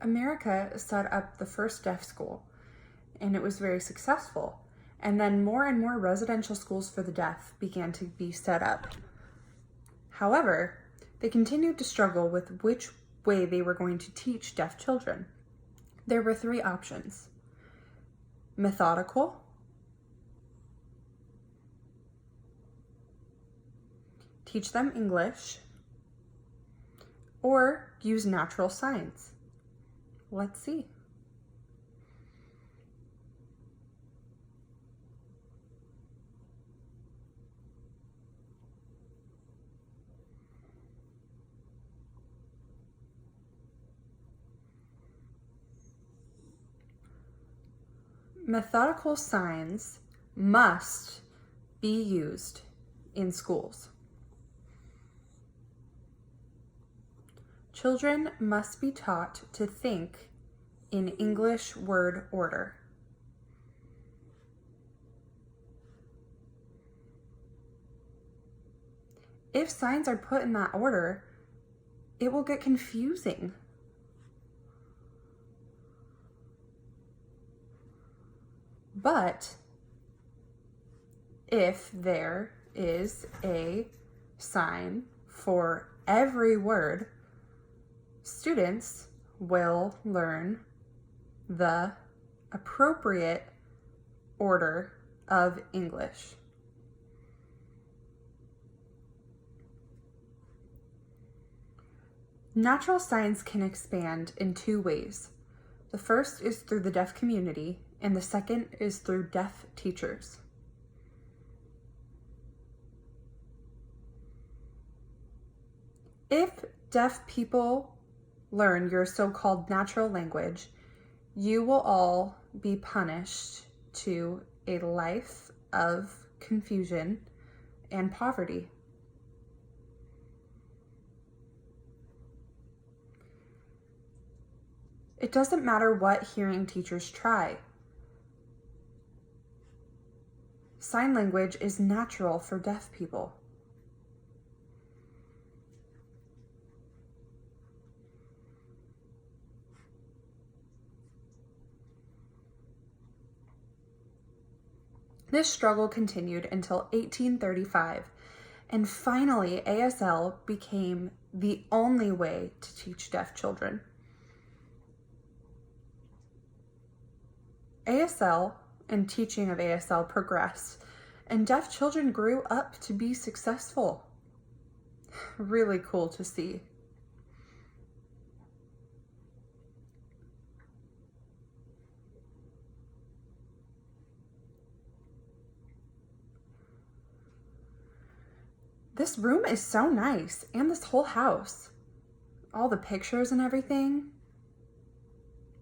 America set up the first deaf school, and it was very successful. And then more and more residential schools for the deaf began to be set up. However, they continued to struggle with which way they were going to teach deaf children. There were three options: methodical, teach them English, or use natural signs. Let's see. Methodical signs must be used in schools. Children must be taught to think in English word order. If signs are put in that order, it will get confusing. But if there is a sign for every word, students will learn the appropriate order of English. Natural signs can expand in two ways. The first is through the deaf community, and the second is through deaf teachers. If deaf people learn your so-called natural language, you will all be punished to a life of confusion and poverty. It doesn't matter what hearing teachers try. Sign language is natural for deaf people. This struggle continued until 1835, and finally ASL became the only way to teach deaf children. ASL and teaching of ASL progressed, and deaf children grew up to be successful. Really cool to see. This room is so nice, and this whole house. All the pictures and everything.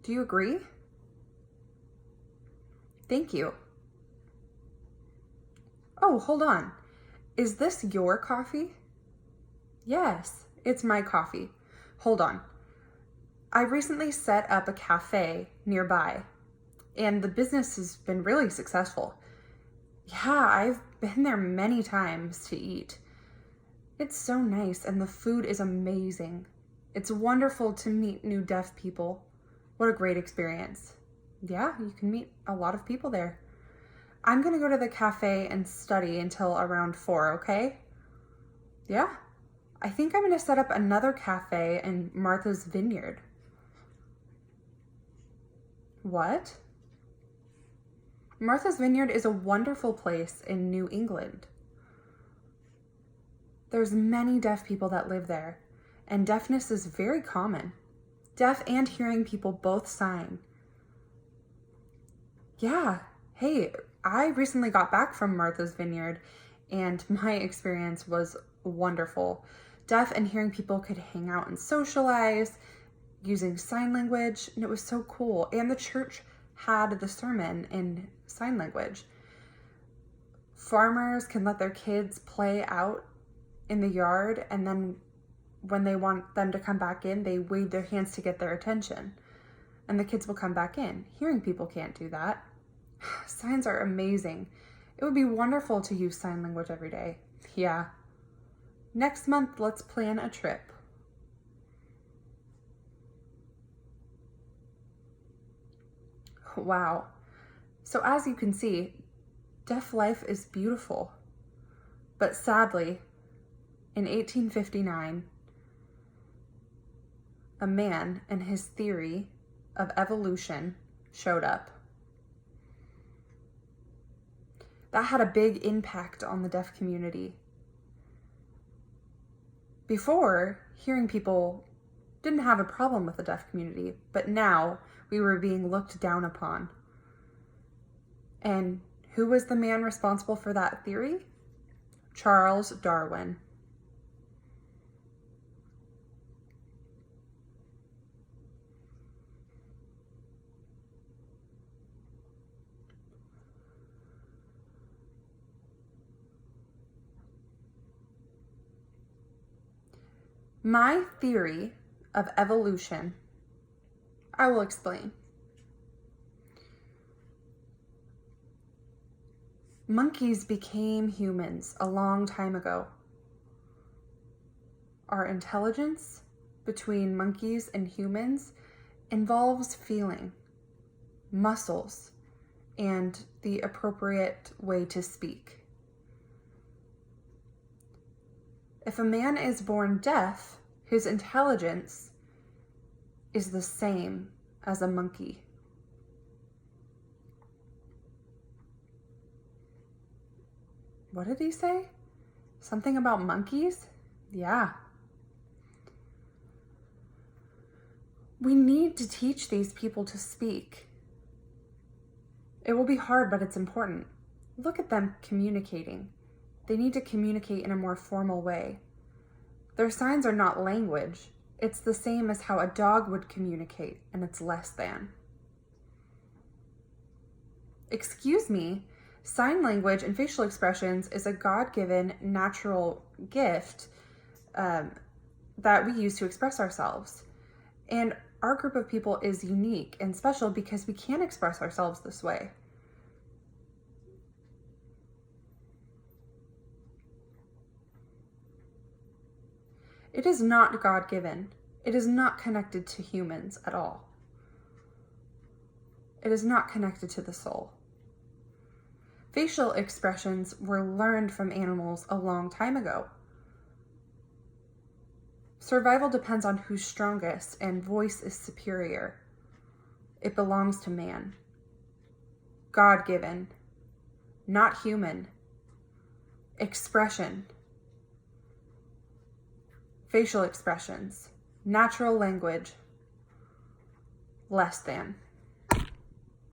Do you agree? Thank you. Oh, hold on. Is this your coffee? Yes, it's my coffee. Hold on. I recently set up a cafe nearby, and the business has been really successful. Yeah, I've been there many times to eat. It's so nice, and the food is amazing. It's wonderful to meet new deaf people. What a great experience. Yeah, you can meet a lot of people there. I'm gonna go to the cafe and study until around 4, okay? Yeah, I think I'm gonna set up another cafe in Martha's Vineyard. What? Martha's Vineyard is a wonderful place in New England. There's many deaf people that live there, and deafness is very common. Deaf and hearing people both sign. Yeah, hey, I recently got back from Martha's Vineyard, and my experience was wonderful. Deaf and hearing people could hang out and socialize using sign language, and it was so cool. And the church had the sermon in sign language. Farmers can let their kids play out in the yard, and then when they want them to come back in, they wave their hands to get their attention, and the kids will come back in. Hearing people can't do that. Signs are amazing. It would be wonderful to use sign language every day. Yeah. Next month, let's plan a trip. Wow. So as you can see, deaf life is beautiful. But sadly, in 1859, a man and his theory of evolution showed up. That had a big impact on the deaf community. Before, hearing people didn't have a problem with the deaf community, but now we were being looked down upon. And who was the man responsible for that theory? Charles Darwin. My theory of evolution, I will explain. Monkeys became humans a long time ago. Our intelligence between monkeys and humans involves feeling, muscles, and the appropriate way to speak. If a man is born deaf, his intelligence is the same as a monkey. What did he say? Something about monkeys? Yeah. We need to teach these people to speak. It will be hard, but it's important. Look at them communicating. They need to communicate in a more formal way. Their signs are not language. It's the same as how a dog would communicate, and it's less than. Excuse me, sign language and facial expressions is a God-given natural gift that we use to express ourselves. And our group of people is unique and special because we can express ourselves this way. It is not God-given. It is not connected to humans at all. It is not connected to the soul. Facial expressions were learned from animals a long time ago. Survival depends on who's strongest, and voice is superior. It belongs to man. God-given, not human. Expression. Facial expressions, natural language, less than.